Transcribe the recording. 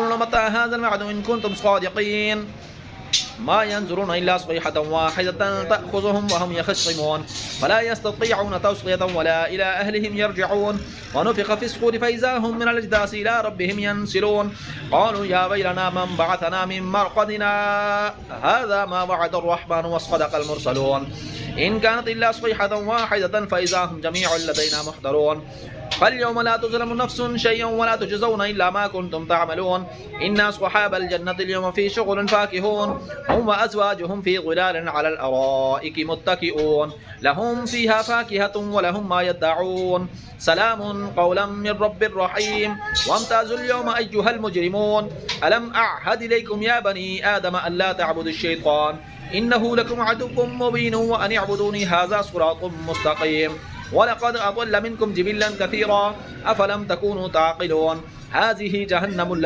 متى هذا الوعد إن كنتم صادقين ما ينظرون إلا صيحة واحدة تأخذهم وهم يخصمون فلا يستطيعون توصية ولا إلى أهلهم يرجعون ونفخ في الصور فإذا هم من الأجداث إلى ربهم ينسلون قالوا يا ويلنا من بعثنا من مرقدنا هذا ما وعد الرحمن وصدق المرسلون إن كانت إلا صيحة واحدة فإذا هم جميع لدينا محضرون فاليوم لا تظلم نفس شيئا ولا تجزون إلا ما كنتم تعملون إن أصحاب الجنة اليوم في شغل فاكهون هم وأزواجهم في ظلال على الأرائك متكئون لهم فيها فاكهة ولهم ما يدعون سلام قولا من رب رحيم وامتازوا اليوم أيها المجرمون ألم أعهد إليكم يا بني آدم أن لا تعبدوا الشيطان إنه لكم عدو مبين وأن اعبدوني هذا صراط مستقيم ولقد أضل منكم جبلا كثيرا أفلم تكونوا تعقلون هذه جهنم